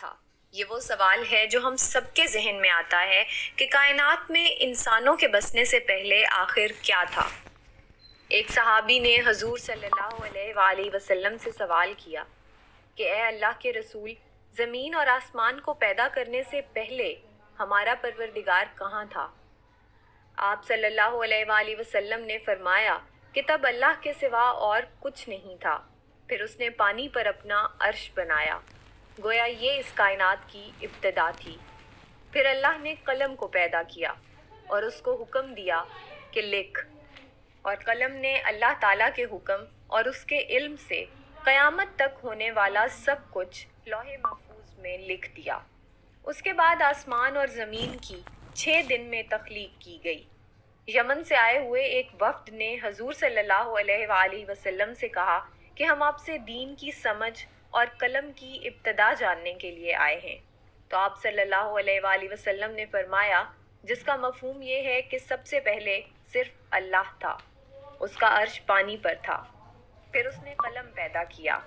تھا؟ یہ وہ سوال ہے جو ہم سب کے ذہن میں آتا ہے کہ کائنات میں انسانوں کے بسنے سے پہلے آخر کیا تھا؟ ایک صحابی نے حضور صلی اللہ علیہ وآلہ وسلم سے سوال کیا کہ اے اللہ کے رسول، زمین اور آسمان کو پیدا کرنے سے پہلے ہمارا پروردگار کہاں تھا؟ آپ صلی اللہ علیہ وآلہ وسلم نے فرمایا کہ تب اللہ کے سوا اور کچھ نہیں تھا، پھر اس نے پانی پر اپنا عرش بنایا، گویا یہ اس کائنات کی ابتدا تھی۔ پھر اللہ نے قلم کو پیدا کیا اور اس کو حکم دیا کہ لکھ، اور قلم نے اللہ تعالیٰ کے حکم اور اس کے علم سے قیامت تک ہونے والا سب کچھ لوح محفوظ میں لکھ دیا۔ اس کے بعد آسمان اور زمین کی 6 دن میں تخلیق کی گئی۔ یمن سے آئے ہوئے ایک وفد نے حضور صلی اللہ علیہ وآلہ وسلم سے کہا کہ ہم آپ سے دین کی سمجھ اور قلم کی ابتدا جاننے کے لیے آئے ہیں۔ تو آپ صلی اللہ علیہ وآلہ وسلم نے فرمایا، جس کا مفہوم یہ ہے کہ سب سے پہلے صرف اللہ تھا، اس کا عرش پانی پر تھا، پھر اس نے قلم پیدا کیا،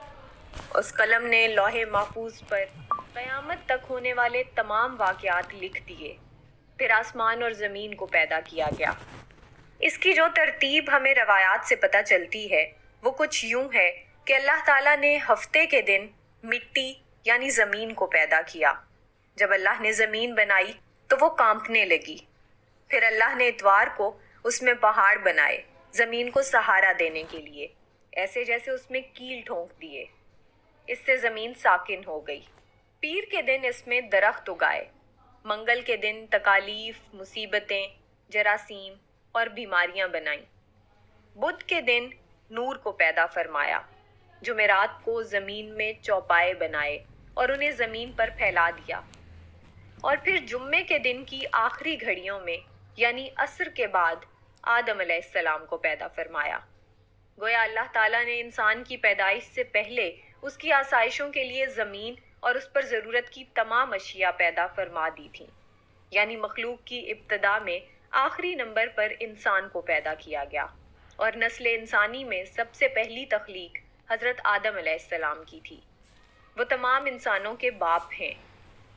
اس قلم نے لوح محفوظ پر قیامت تک ہونے والے تمام واقعات لکھ دیے، پھر آسمان اور زمین کو پیدا کیا گیا۔ اس کی جو ترتیب ہمیں روایات سے پتہ چلتی ہے وہ کچھ یوں ہے کہ اللہ تعالیٰ نے ہفتے کے دن مٹی یعنی زمین کو پیدا کیا۔ جب اللہ نے زمین بنائی تو وہ کانپنے لگی۔ پھر اللہ نے اتوار کو اس میں پہاڑ بنائے زمین کو سہارا دینے کے لیے، ایسے جیسے اس میں کیل ٹھونک دیے۔ اس سے زمین ساکن ہو گئی۔ پیر کے دن اس میں درخت اگائے۔ منگل کے دن تکالیف، مصیبتیں، جراثیم اور بیماریاں بنائیں۔ بدھ کے دن نور کو پیدا فرمایا۔ جمعرات کو زمین میں چوپائے بنائے اور انہیں زمین پر پھیلا دیا۔ اور پھر جمعے کے دن کی آخری گھڑیوں میں یعنی عصر کے بعد آدم علیہ السلام کو پیدا فرمایا۔ گویا اللہ تعالیٰ نے انسان کی پیدائش سے پہلے اس کی آسائشوں کے لیے زمین اور اس پر ضرورت کی تمام اشیاء پیدا فرما دی تھیں، یعنی مخلوق کی ابتدا میں آخری نمبر پر انسان کو پیدا کیا گیا، اور نسل انسانی میں سب سے پہلی تخلیق حضرت آدم علیہ السلام کی تھی۔ وہ تمام انسانوں کے باپ ہیں۔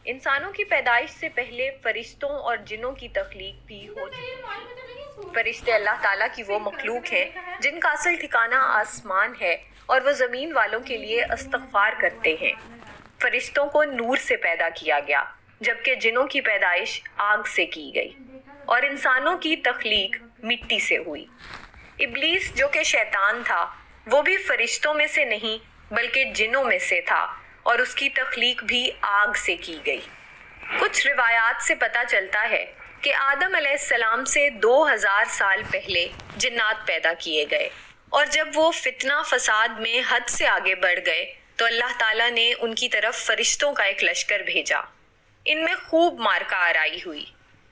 انسانوں کی پیدائش سے پہلے فرشتوں اور جنوں کی تخلیق بھی ہو چکی تھی۔ فرشتے اللہ تعالیٰ کی وہ مخلوق ہیں جن کا اصل ٹھکانہ آسمان ہے اور وہ زمین والوں کے لیے استغفار کرتے ہیں۔ فرشتوں کو نور سے پیدا کیا گیا، جبکہ جنوں کی پیدائش آگ سے کی گئی، اور انسانوں کی تخلیق مٹی سے ہوئی۔ ابلیس جو کہ شیطان تھا وہ بھی فرشتوں میں سے نہیں بلکہ جنوں میں سے تھا، اور اس کی تخلیق بھی آگ سے کی گئی۔ کچھ روایات سے پتہ چلتا ہے کہ آدم علیہ السلام سے 2000 سال پہلے جنات پیدا کیے گئے، اور جب وہ فتنہ فساد میں حد سے آگے بڑھ گئے تو اللہ تعالیٰ نے ان کی طرف فرشتوں کا ایک لشکر بھیجا۔ ان میں خوب مارکا آرائی ہوئی،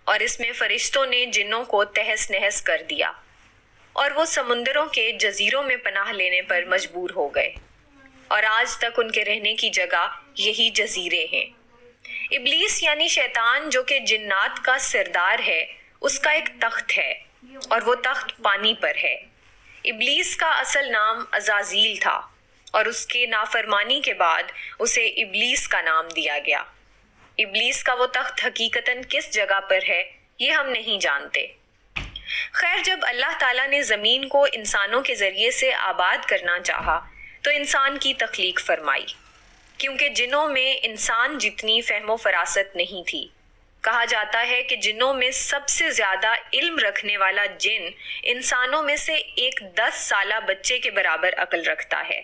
اور اس میں فرشتوں نے جنوں کو تہس نہس کر دیا، اور وہ سمندروں کے جزیروں میں پناہ لینے پر مجبور ہو گئے، اور آج تک ان کے رہنے کی جگہ یہی جزیرے ہیں۔ ابلیس یعنی شیطان جو کہ جنات کا سردار ہے، اس کا ایک تخت ہے، اور وہ تخت پانی پر ہے۔ ابلیس کا اصل نام عزازیل تھا، اور اس کے نافرمانی کے بعد اسے ابلیس کا نام دیا گیا۔ ابلیس کا وہ تخت حقیقتاً کس جگہ پر ہے یہ ہم نہیں جانتے۔ خیر، جب اللہ تعالیٰ نے زمین کو انسانوں کے ذریعے سے آباد کرنا چاہا تو انسان کی تخلیق فرمائی، کیونکہ جنوں میں انسان جتنی فہم و فراست نہیں تھی۔ کہا جاتا ہے کہ جنوں میں سب سے زیادہ علم رکھنے والا جن انسانوں میں سے ایک 10 سالہ بچے کے برابر عقل رکھتا ہے۔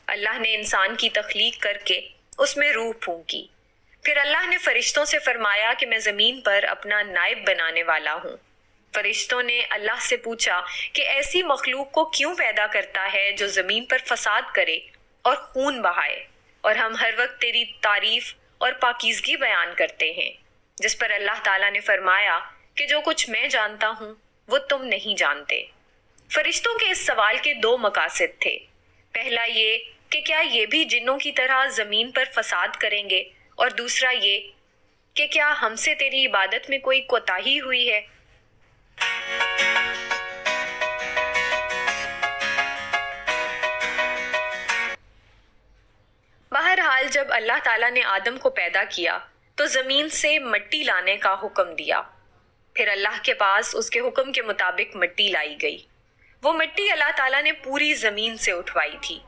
اللہ نے انسان کی تخلیق کر کے اس میں روح پھونکی۔ پھر اللہ نے فرشتوں سے فرمایا کہ میں زمین پر اپنا نائب بنانے والا ہوں۔ فرشتوں نے اللہ سے پوچھا کہ ایسی مخلوق کو کیوں پیدا کرتا ہے جو زمین پر فساد کرے اور خون بہائے، اور ہم ہر وقت تیری تعریف اور پاکیزگی بیان کرتے ہیں۔ جس پر اللہ تعالیٰ نے فرمایا کہ جو کچھ میں جانتا ہوں وہ تم نہیں جانتے۔ فرشتوں کے اس سوال کے 2 مقاصد تھے۔ پہلا یہ کہ کیا یہ بھی جنوں کی طرح زمین پر فساد کریں گے، اور دوسرا یہ کہ کیا ہم سے تیری عبادت میں کوئی کوتاہی ہوئی ہے۔ بہرحال بہرحال جب اللہ تعالیٰ نے آدم کو پیدا کیا تو زمین سے مٹی لانے کا حکم دیا۔ پھر اللہ کے پاس اس کے حکم کے مطابق مٹی لائی گئی۔ وہ مٹی اللہ تعالیٰ نے پوری زمین سے اٹھوائی تھی۔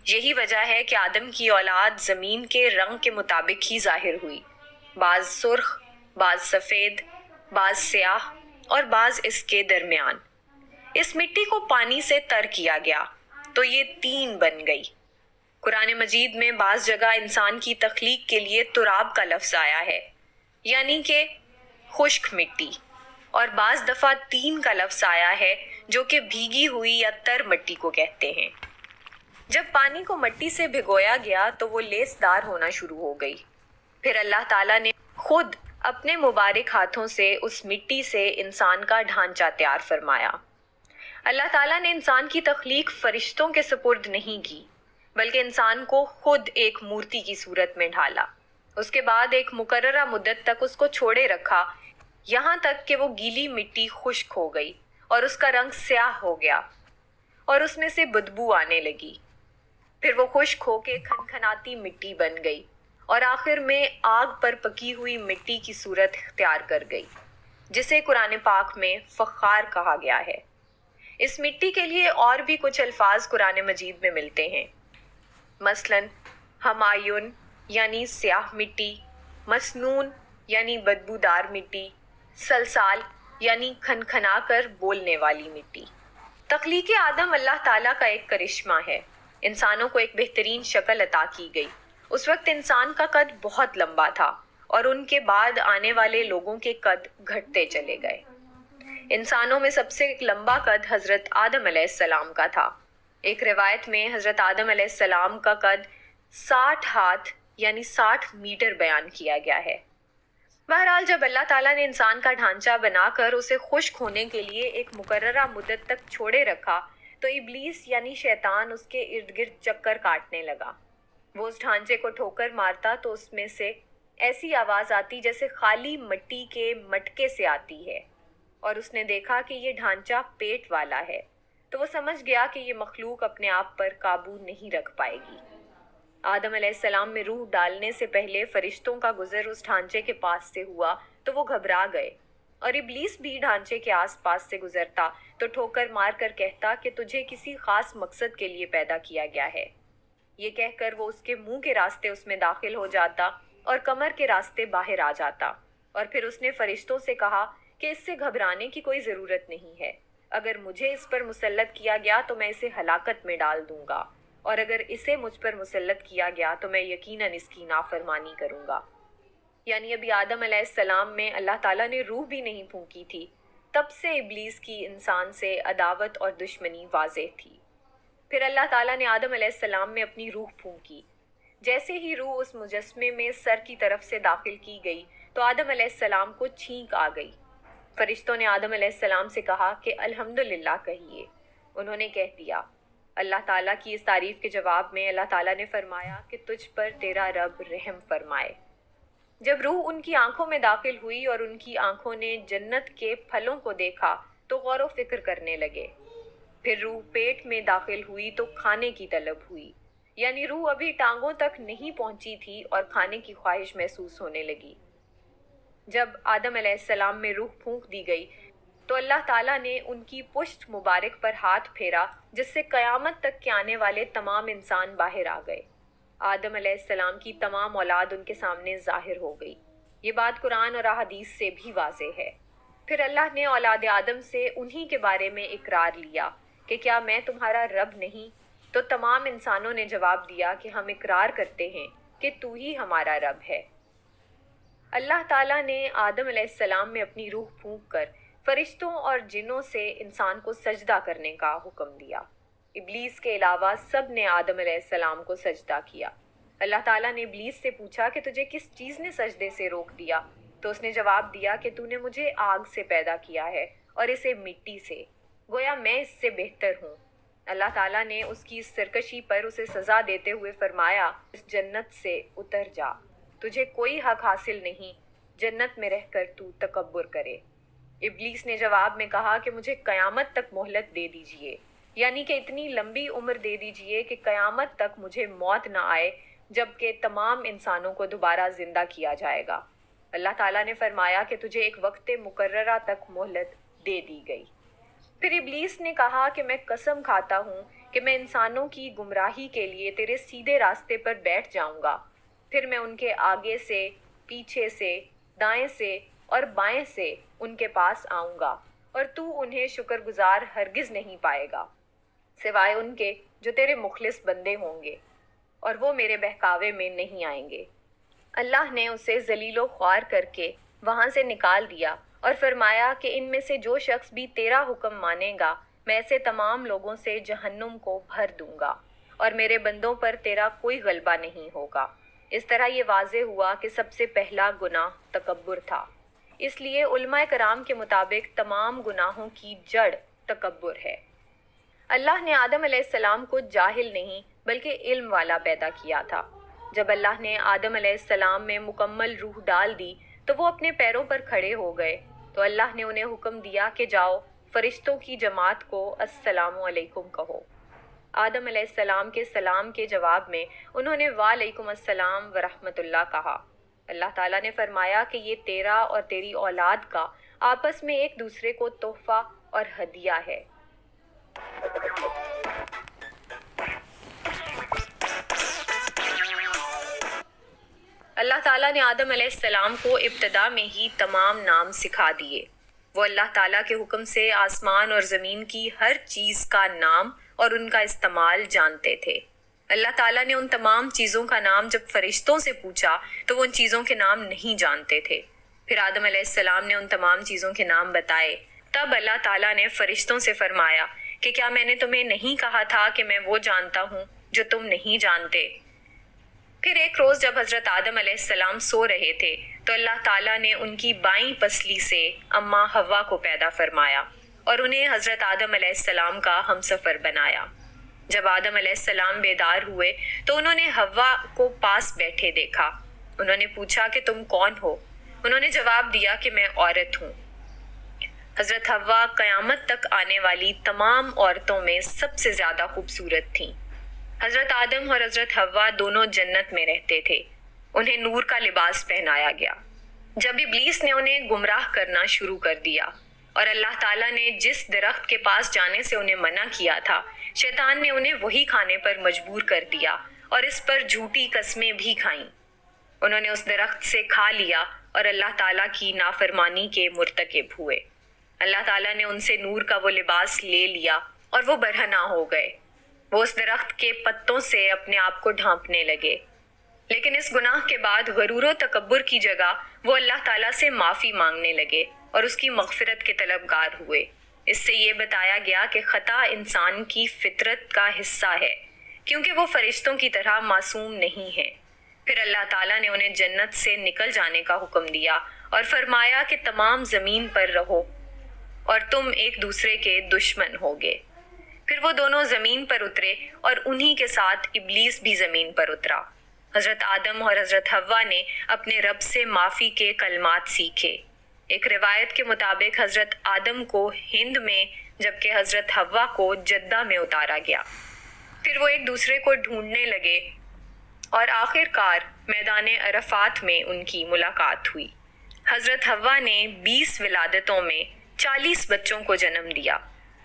یہی وجہ ہے کہ آدم کی اولاد زمین کے رنگ کے مطابق ہی ظاہر ہوئی، بعض سرخ، بعض سفید، بعض سیاہ اور بعض اس کے درمیان۔ اس مٹی کو پانی سے تر کیا گیا تو یہ طین بن گئی۔ قرآن مجید میں بعض جگہ انسان کی تخلیق کے لیے تراب کا لفظ آیا ہے، یعنی کہ خشک مٹی، اور بعض دفعہ طین کا لفظ آیا ہے جو کہ بھیگی ہوئی یا تر مٹی کو کہتے ہیں۔ جب پانی کو مٹی سے بھگویا گیا تو وہ لیس دار ہونا شروع ہو گئی۔ پھر اللہ تعالیٰ نے خود اپنے مبارک ہاتھوں سے اس مٹی سے انسان کا ڈھانچہ تیار فرمایا۔ اللہ تعالیٰ نے انسان کی تخلیق فرشتوں کے سپرد نہیں کی، بلکہ انسان کو خود ایک مورتی کی صورت میں ڈھالا۔ اس کے بعد ایک مقررہ مدت تک اس کو چھوڑے رکھا، یہاں تک کہ وہ گیلی مٹی خشک ہو گئی اور اس کا رنگ سیاہ ہو گیا اور اس میں سے بدبو آنے لگی۔ پھر وہ خشک ہو کے کھنکھناتی مٹی بن گئی اور آخر میں آگ پر پکی ہوئی مٹی کی صورت اختیار کر گئی، جسے قرآن پاک میں فخار کہا گیا ہے۔ اس مٹی کے لیے اور بھی کچھ الفاظ قرآن مجید میں ملتے ہیں، مثلاً ہمایون یعنی سیاہ مٹی، مسنون یعنی بدبودار مٹی، سلسال یعنی کھنکھنا کر بولنے والی مٹی۔ تخلیق آدم اللہ تعالیٰ کا ایک کرشمہ ہے۔ انسانوں کو ایک بہترین شکل عطا کی گئی۔ اس وقت انسان کا قد بہت لمبا تھا اور ان کے بعد آنے والے لوگوں کے قد گھٹتے چلے گئے۔ انسانوں میں سب سے لمبا قد حضرت آدم علیہ السلام کا تھا۔ ایک روایت میں حضرت آدم علیہ السلام کا قد 60 ہاتھ یعنی 60 میٹر بیان کیا گیا ہے۔ بہرحال جب اللہ تعالیٰ نے انسان کا ڈھانچہ بنا کر اسے خشک ہونے کے لیے ایک مقررہ مدت تک چھوڑے رکھا تو ابلیس یعنی شیطان اس کے ارد گرد چکر کاٹنے لگا۔ وہ اس ڈھانچے کو ٹھوکر مارتا تو اس میں سے ایسی آواز آتی جیسے خالی مٹی کے مٹکے سے آتی ہے، اور اس نے دیکھا کہ یہ ڈھانچہ پیٹ والا ہے، تو وہ سمجھ گیا کہ یہ مخلوق اپنے آپ پر قابو نہیں رکھ پائے گی۔ آدم علیہ السلام میں روح ڈالنے سے پہلے فرشتوں کا گزر اس ڈھانچے کے پاس سے ہوا تو وہ گھبرا گئے، اور ابلیس بھی ڈھانچے کے آس پاس سے گزرتا تو ٹھوکر مار کر کہتا کہ تجھے کسی خاص مقصد کے لیے پیدا کیا گیا ہے۔ یہ کہہ کر وہ اس کے منہ کے راستے اس میں داخل ہو جاتا اور کمر کے راستے باہر آ جاتا، اور پھر اس نے فرشتوں سے کہا کہ اس سے گھبرانے کی کوئی ضرورت نہیں ہے۔ اگر مجھے اس پر مسلط کیا گیا تو میں اسے ہلاکت میں ڈال دوں گا، اور اگر اسے مجھ پر مسلط کیا گیا تو میں یقیناً اس کی نافرمانی کروں گا۔ یعنی ابھی آدم علیہ السلام میں اللہ تعالیٰ نے روح بھی نہیں پھونکی تھی، تب سے ابلیس کی انسان سے عداوت اور دشمنی واضح تھی۔ پھر اللہ تعالیٰ نے آدم علیہ السلام میں اپنی روح پھونکی۔ جیسے ہی روح اس مجسمے میں سر کی طرف سے داخل کی گئی تو آدم علیہ السلام کو چھینک آ گئی۔ فرشتوں نے آدم علیہ السلام سے کہا کہ الحمدللہ کہیے۔ انہوں نے کہہ دیا۔ اللہ تعالیٰ کی اس تعریف کے جواب میں اللہ تعالیٰ نے فرمایا کہ تجھ پر تیرا رب رحم فرمائے۔ جب روح ان کی آنکھوں میں داخل ہوئی اور ان کی آنکھوں نے جنت کے پھلوں کو دیکھا تو غور و فکر کرنے لگے۔ پھر روح پیٹ میں داخل ہوئی تو کھانے کی طلب ہوئی، یعنی روح ابھی ٹانگوں تک نہیں پہنچی تھی اور کھانے کی خواہش محسوس ہونے لگی۔ جب آدم علیہ السلام میں روح پھونک دی گئی تو اللہ تعالیٰ نے ان کی پشت مبارک پر ہاتھ پھیرا، جس سے قیامت تک کے آنے والے تمام انسان باہر آ گئے۔ آدم علیہ السلام کی تمام اولاد ان کے سامنے ظاہر ہو گئی۔ یہ بات قرآن اور احادیث سے بھی واضح ہے۔ پھر اللہ نے اولاد آدم سے انہی کے بارے میں اقرار لیا کہ کیا میں تمہارا رب نہیں؟ تو تمام انسانوں نے جواب دیا کہ ہم اقرار کرتے ہیں کہ تو ہی ہمارا رب ہے۔ اللہ تعالیٰ نے آدم علیہ السلام میں اپنی روح پھونک کر فرشتوں اور جنوں سے انسان کو سجدہ کرنے کا حکم دیا۔ ابلیس کے علاوہ سب نے آدم علیہ السلام کو سجدہ کیا۔ اللہ تعالیٰ نے ابلیس سے پوچھا کہ تجھے کس چیز نے سجدے سے روک دیا؟ تو اس نے جواب دیا کہ تو نے مجھے آگ سے پیدا کیا ہے اور اسے مٹی سے، گویا میں اس سے بہتر ہوں۔ اللہ تعالیٰ نے اس کی اس سرکشی پر اسے سزا دیتے ہوئے فرمایا، اس جنت سے اتر جا، تجھے کوئی حق حاصل نہیں جنت میں رہ کر تو تکبر کرے۔ ابلیس نے جواب میں کہا کہ مجھے قیامت تک مہلت دے دیجئے، یعنی کہ اتنی لمبی عمر دے دیجئے کہ قیامت تک مجھے موت نہ آئے جبکہ تمام انسانوں کو دوبارہ زندہ کیا جائے گا۔ اللہ تعالیٰ نے فرمایا کہ تجھے ایک وقت مقررہ تک مہلت دے دی گئی۔ پھر ابلیس نے کہا کہ میں قسم کھاتا ہوں کہ میں انسانوں کی گمراہی کے لیے تیرے سیدھے راستے پر بیٹھ جاؤں گا، پھر میں ان کے آگے سے، پیچھے سے، دائیں سے اور بائیں سے ان کے پاس آؤں گا، اور تو انہیں شکر گزار ہرگز نہیں پائے گا سوائے ان کے جو تیرے مخلص بندے ہوں گے، اور وہ میرے بہکاوے میں نہیں آئیں گے۔ اللہ نے اسے ذلیل و خوار کر کے وہاں سے نکال دیا اور فرمایا کہ ان میں سے جو شخص بھی تیرا حکم مانے گا میں ایسے تمام لوگوں سے جہنم کو بھر دوں گا، اور میرے بندوں پر تیرا کوئی غلبہ نہیں ہوگا۔ اس طرح یہ واضح ہوا کہ سب سے پہلا گناہ تکبر تھا۔ اس لیے علماء کرام کے مطابق تمام گناہوں کی جڑ تکبر ہے۔ اللہ نے آدم علیہ السلام کو جاہل نہیں بلکہ علم والا پیدا کیا تھا۔ جب اللہ نے آدم علیہ السلام میں مکمل روح ڈال دی تو وہ اپنے پیروں پر کھڑے ہو گئے، تو اللہ نے انہیں حکم دیا کہ جاؤ فرشتوں کی جماعت کو السلام علیکم کہو۔ آدم علیہ السلام کے سلام کے جواب میں انہوں نے وعلیکم السلام ورحمۃ اللہ کہا۔ اللہ تعالیٰ نے فرمایا کہ یہ تیرا اور تیری اولاد کا آپس میں ایک دوسرے کو تحفہ اور ہدیہ ہے۔ اللہ تعالیٰ نے آدم علیہ السلام کو ابتدا میں ہی تمام نام سکھا دیے۔ وہ اللہ تعالیٰ کے حکم سے آسمان اور زمین کی ہر چیز کا نام اور ان کا استعمال جانتے تھے۔ اللہ تعالیٰ نے ان تمام چیزوں کا نام جب فرشتوں سے پوچھا تو وہ ان چیزوں کے نام نہیں جانتے تھے۔ پھر آدم علیہ السلام نے ان تمام چیزوں کے نام بتائے۔ تب اللہ تعالیٰ نے فرشتوں سے فرمایا کہ کیا میں نے تمہیں نہیں کہا تھا کہ میں وہ جانتا ہوں جو تم نہیں جانتے؟ پھر ایک روز جب حضرت آدم علیہ السلام سو رہے تھے تو اللہ تعالیٰ نے ان کی بائیں پسلی سے اماں حوا کو پیدا فرمایا اور انہیں حضرت آدم علیہ السلام کا ہمسفر بنایا۔ جب آدم علیہ السلام بیدار ہوئے تو انہوں نے حوا کو پاس بیٹھے دیکھا۔ انہوں نے پوچھا کہ تم کون ہو؟ انہوں نے جواب دیا کہ میں عورت ہوں۔ حضرت حوا قیامت تک آنے والی تمام عورتوں میں سب سے زیادہ خوبصورت تھیں۔ حضرت آدم اور حضرت حوا دونوں جنت میں رہتے تھے۔ انہیں نور کا لباس پہنایا گیا۔ جب ابلیس نے انہیں گمراہ کرنا شروع کر دیا اور اللہ تعالیٰ نے جس درخت کے پاس جانے سے انہیں منع کیا تھا، شیطان نے انہیں وہی کھانے پر مجبور کر دیا اور اس پر جھوٹی قسمیں بھی کھائیں۔ انہوں نے اس درخت سے کھا لیا اور اللہ تعالیٰ کی نافرمانی کے مرتکب ہوئے۔ اللہ تعالیٰ نے ان سے نور کا وہ لباس لے لیا اور وہ برہنہ ہو گئے۔ وہ اس درخت کے پتوں سے اپنے آپ کو ڈھانپنے لگے، لیکن اس گناہ کے بعد غرور و تکبر کی جگہ وہ اللہ تعالیٰ سے معافی مانگنے لگے اور اس کی مغفرت کے طلبگار ہوئے۔ اس سے یہ بتایا گیا کہ خطا انسان کی فطرت کا حصہ ہے، کیونکہ وہ فرشتوں کی طرح معصوم نہیں ہیں۔ پھر اللہ تعالیٰ نے انہیں جنت سے نکل جانے کا حکم دیا اور فرمایا کہ تمام زمین پر رہو اور تم ایک دوسرے کے دشمن ہوگے۔ پھر وہ دونوں زمین پر اترے اور انہی کے ساتھ ابلیس بھی زمین پر اترا۔ حضرت آدم اور حضرت حوا نے اپنے رب سے معافی کے کلمات سیکھے۔ ایک روایت کے مطابق حضرت آدم کو ہند میں جبکہ حضرت حوا کو جدہ میں اتارا گیا۔ پھر وہ ایک دوسرے کو ڈھونڈنے لگے اور آخر کار میدان عرفات میں ان کی ملاقات ہوئی۔ حضرت حوا نے 20 ولادتوں میں 40 بچوں کو جنم دیا۔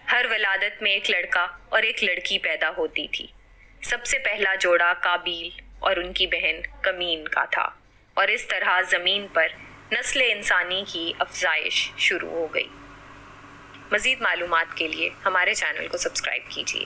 ہر ولادت میں ایک لڑکا اور ایک لڑکی پیدا ہوتی تھی۔ سب سے پہلا جوڑا قابیل اور ان کی بہن کمین کا تھا، اور اس طرح زمین پر نسل انسانی کی افزائش شروع ہو گئی۔ مزید معلومات کے لیے ہمارے چینل کو سبسکرائب کیجیے۔